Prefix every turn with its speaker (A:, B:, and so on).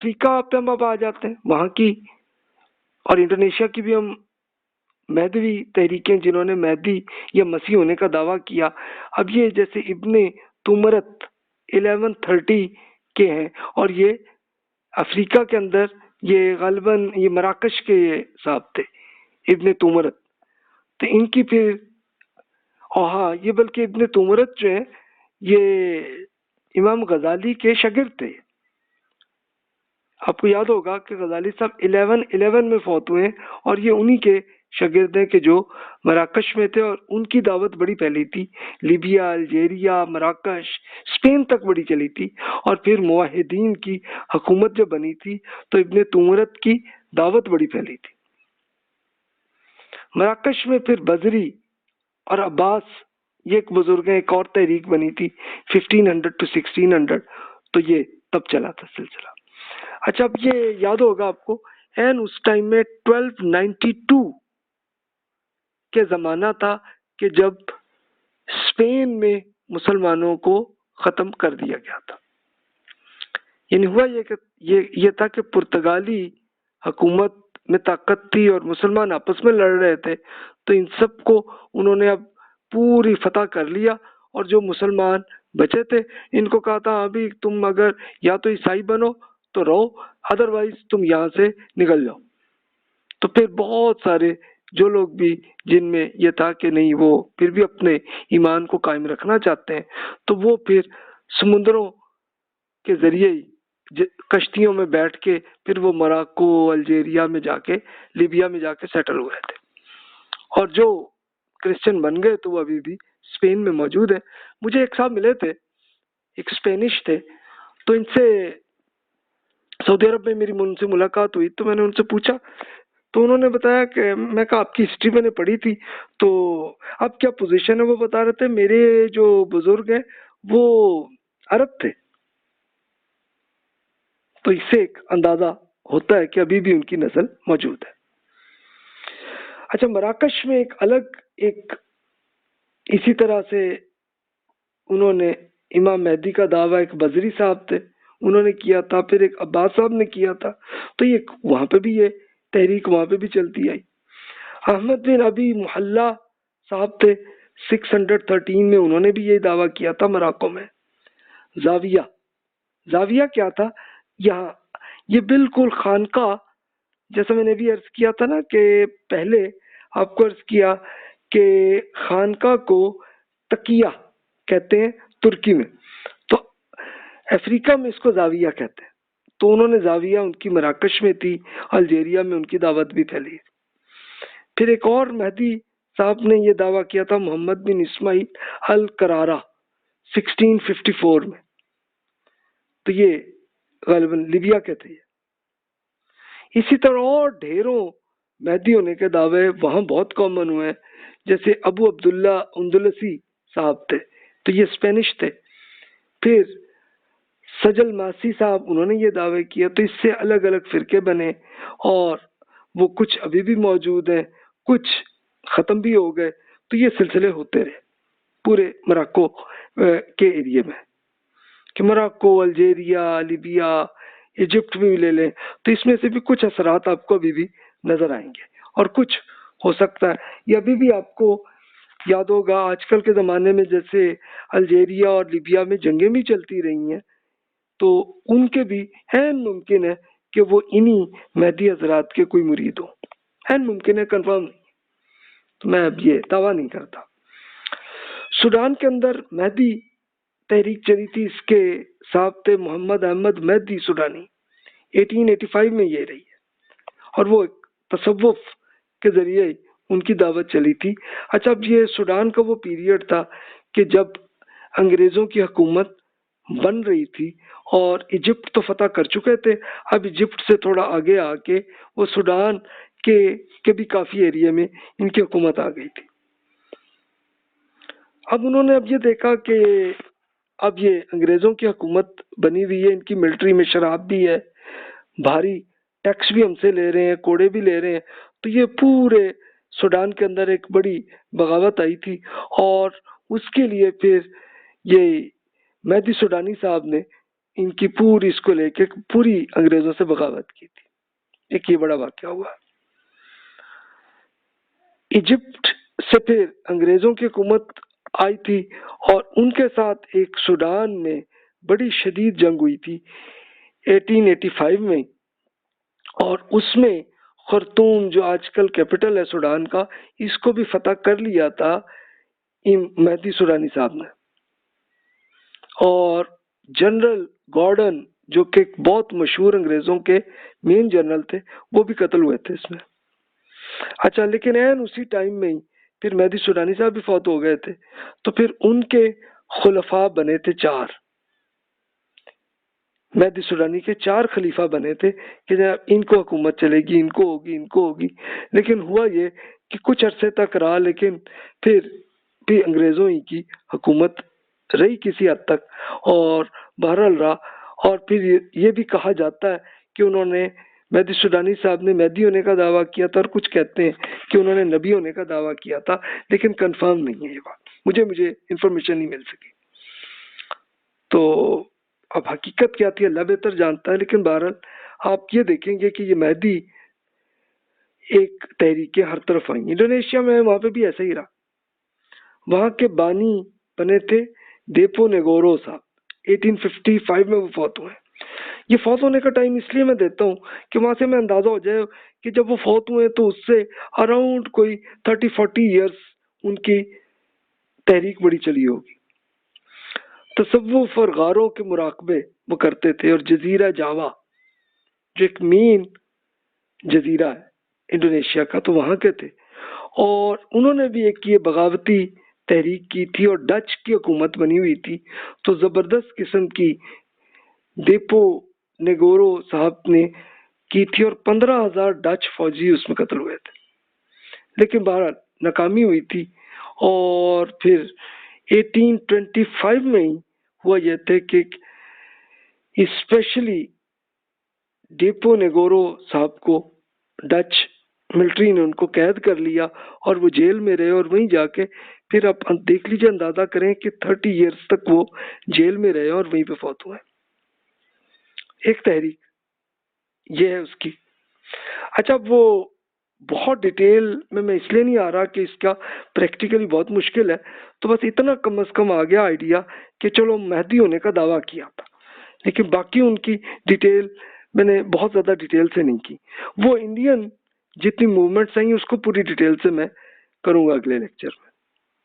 A: افریقہ پہ ہم اب آ جاتے ہیں، وہاں کی اور انڈونیشیا کی بھی ہم مہدوی تحریکیں جنہوں نے مہدی یا مسیح ہونے کا دعویٰ کیا. اب یہ جیسے ابن تمرت 1130 کے ہیں، اور یہ افریقہ کے اندر یہ غالباً یہ مراکش کے یہ صاحب تھے ابن تمرت. تو ان کی پھر ہاں یہ بلکہ ابن تمرت جو ہے یہ امام غزالی کے شاگرد تھے. آپ کو یاد ہوگا کہ غزالی صاحب 1111 میں فوت ہوئے ہیں، اور یہ انہی کے شاگرد ہیں کہ جو مراکش میں تھے، اور ان کی دعوت بڑی پھیلی تھی. لیبیا، الجیریا، مراکش، اسپین تک بڑی چلی تھی. اور پھر موحدین کی حکومت جب بنی تھی تو ابن تمرت کی دعوت بڑی پھیلی تھی. مراکش میں پھر بزری اور عباس یہ ایک بزرگ ہیں، ایک اور تحریک بنی تھی 1500 to 1600، تو یہ تب چلا تھا سلسلہ. اچھا اب یہ یاد ہوگا آپ کو این اس ٹائم میں 1292 کے زمانہ تھا کہ جب اسپین میں مسلمانوں کو ختم کر دیا گیا تھا. یعنی ہوا یہ کہ یہ تھا کہ پرتگالی حکومت میں طاقت تھی اور مسلمان آپس میں لڑ رہے تھے، تو ان سب کو انہوں نے اب پوری فتح کر لیا، اور جو مسلمان بچے تھے ان کو کہا تھا ابھی تم اگر یا تو عیسائی بنو تو رہو، ادروائز تم یہاں سے نکل جاؤ. تو پھر بہت سارے جو لوگ بھی جن میں یہ تھا کہ نہیں وہ پھر بھی اپنے ایمان کو قائم رکھنا چاہتے ہیں، تو وہ پھر سمندروں کے ذریعے کشتیوں میں بیٹھ کے پھر وہ مراکو، الجیریا میں جا کے، لیبیا میں جا کے سیٹل ہوئے تھے. اور جو کرسچن بن گئے تو وہ ابھی بھی اسپین میں موجود ہیں. مجھے ایک صاحب ملے تھے، ایک اسپینش تھے، تو ان سے سعودی عرب میں میری ان سے ملاقات ہوئی، تو میں نے ان سے پوچھا تو انہوں نے بتایا کہ میں کہا آپ کی ہسٹری میں نے پڑھی تھی تو اب کیا پوزیشن ہے. وہ بتا رہے تھے میرے جو بزرگ ہیں وہ عرب تھے. تو اس سے ایک اندازہ ہوتا ہے کہ ابھی بھی ان کی نسل موجود ہے. اچھا مراکش میں ایک الگ ایک اسی طرح سے انہوں نے امام مہدی کا دعویٰ ایک بزری صاحب تھے انہوں نے کیا تھا، پھر ایک عباس صاحب نے کیا تھا. تو یہ وہاں پہ بھی یہ تحریک وہاں پہ بھی چلتی آئی. احمد بن ابی محلہ صاحب تھے 613 میں، انہوں نے بھی یہ دعویٰ کیا تھا مراکو میں. زاویہ کیا تھا؟ یہاں یہ بالکل خانقاہ، جیسا میں نے بھی عرض کیا تھا نا کہ پہلے آپ کو عرض کیا کہ خانقاہ کو تقیہ کہتے ہیں ترکی میں، تو افریقہ میں اس کو زاویہ کہتے ہیں. تو انہوں نے زاویہ ان کی مراکش میں تھی، الجیریا میں ان کی دعوت بھی پھیلی. پھر ایک اور مہدی صاحب نے یہ دعویٰ کیا تھا محمد بن اسماعیل القرارہ 1654 میں، تو یہ غالباً لیبیا کے تھے. اسی طرح اور ڈھیروں مہدی ہونے کے دعوے وہاں بہت کامن ہوئے ہیں، جیسے ابو عبداللہ اندلسی صاحب تھے تو یہ اسپینش تھے. پھر سجل ماسی صاحب انہوں نے یہ دعوے کیا، تو اس سے الگ الگ فرقے بنے اور وہ کچھ ابھی بھی موجود ہیں، کچھ ختم بھی ہو گئے. تو یہ سلسلے ہوتے رہے پورے مراکو کے ایریے میں، کہ مراکو، الجیریا، لیبیا، ایجپٹ بھی لے لیں تو اس میں سے بھی کچھ اثرات آپ کو ابھی بھی نظر آئیں گے، اور کچھ ہو سکتا ہے یہ ابھی بھی آپ کو یاد ہوگا آج کل کے زمانے میں جیسے الجیریا اور لیبیا میں جنگیں بھی چلتی رہی ہیں، تو ان کے بھی این ممکن ہے کہ وہ انہی مہدی حضرات کے کوئی مرید ہوں، این ممکن ہے، کنفرم نہیں، تو میں اب یہ دعویٰ نہیں کرتا. سوڈان کے اندر مہدی تحریک چلی تھی، اس کے صاحب تھے محمد احمد مہدی سوڈانی، 1885 میں یہ رہی ہے، اور وہ ایک تصوف کے ذریعے ان کی دعوت چلی تھی. اچھا اب یہ سوڈان کا وہ پیریڈ تھا کہ جب انگریزوں کی حکومت بن رہی تھی اور ایجپٹ تو فتح کر چکے تھے، اب ایجپٹ سے تھوڑا آگے آ کے وہ سوڈان کے بھی کافی ایریے میں ان کی حکومت آ گئی تھی. اب انہوں نے اب یہ دیکھا کہ اب یہ انگریزوں کی حکومت بنی ہوئی ہے، ان کی ملٹری میں شراب بھی ہے، بھاری ٹیکس بھی ہم سے لے رہے ہیں، کوڑے بھی لے رہے ہیں. تو یہ پورے سوڈان کے اندر ایک بڑی بغاوت آئی تھی، اور اس کے لیے پھر یہ مہدی سوڈانی صاحب نے ان کی پوری اس کو لے کے پوری انگریزوں سے بغاوت کی تھی. ایک یہ بڑا واقعہ ہوا. ایجپٹ سے پھر انگریزوں کی حکومت آئی تھی اور ان کے ساتھ ایک سوڈان میں بڑی شدید جنگ ہوئی تھی 1885 میں، اور اس میں خرطوم جو آج کل کیپٹل ہے سوڈان کا، اس کو بھی فتح کر لیا تھا مہدی سوڈانی صاحب نے. اور جنرل گارڈن جو کہ بہت مشہور انگریزوں کے مین جنرل تھے، وہ بھی قتل ہوئے تھے اس میں. اچھا، لیکن اسی ٹائم میں ہی پھر مہدی سوڈانی صاحب بھی فوت ہو گئے تھے. تو پھر ان کے خلفاء بنے تھے 4. مہدی سوڈانی کے 4 خلیفہ بنے تھے کہ جناب ان کو حکومت چلے گی، ان کو ہوگی، ان کو ہوگی. لیکن ہوا یہ کہ کچھ عرصے تک رہا، لیکن پھر بھی انگریزوں ہی کی حکومت رہی کسی حد تک، اور بہرحال رہا. اور پھر یہ بھی کہا جاتا ہے کہ انہوں نے مہدی سوڈانی صاحب نے مہدی ہونے کا دعویٰ کیا تھا، اور کچھ کہتے ہیں کہ انہوں نے نبی ہونے کا دعویٰ کیا تھا، لیکن کنفرم نہیں ہے یہ بات. مجھے انفارمیشن نہیں مل سکی. تو اب حقیقت کیا تھی اللہ بہتر جانتا ہے. لیکن بہرحال آپ یہ دیکھیں گے کہ یہ مہدی ایک تحریکیں ہر طرف آئیں. انڈونیشیا میں وہاں پہ بھی ایسا ہی رہا. وہاں کے بانی بنے تھے دیپو نیگورو صاحب. 1855 میں وہ فوت ہوئے. یہ فوت ہونے کا ٹائم اس لیے میں دیتا ہوں کہ وہاں سے میں اندازہ ہو جائے کہ جب وہ فوت ہوئے تو اس سے اراؤنڈ کوئی 30-40 ایئرس ان کی تحریک بڑی چلی ہوگی. تصوف اور غاروں کے مراقبے وہ کرتے تھے، اور جزیرہ جاوا جو ایک مین جزیرہ ہے انڈونیشیا کا، تو وہاں کے تھے. اور انہوں نے بھی ایک یہ بغاوتی تحریک کی تھی، اور ڈچ کی حکومت بنی ہوئی تھی. تو زبردست قسم کی دیپو نیگورو صاحب نے کی تھی، اور 15,000 ڈچ فوجی اس میں قتل ہوئے تھے. لیکن بہرحال ناکامی ہوئی تھی. اور پھر 1825 میں ہی ہوا یہ تھے کہ اسپیشلی ڈیپو نیگورو صاحب کو ڈچ ملٹری نے ان کو قید کر لیا، اور وہ جیل میں رہے. اور وہیں جا کے پھر آپ دیکھ لیجیے، اندازہ کریں کہ 30 ایئرس تک وہ جیل میں رہے اور وہیں پہ فوت ہوئے. ایک تحریک یہ ہے اس کی. اچھا، وہ بہت ڈیٹیل میں اس لیے نہیں آ رہا کہ اس کا پریکٹیکلی بہت مشکل ہے. تو بس اتنا کم از کم آ گیا آئیڈیا کہ چلو مہدی ہونے کا دعویٰ کیا تھا، لیکن باقی ان کی ڈیٹیل میں نے بہت زیادہ ڈیٹیل سے نہیں کی. وہ انڈین جتنی موومنٹس ہیں اس کو پوری ڈیٹیل سے میں کروں گا اگلے لیکچر میں.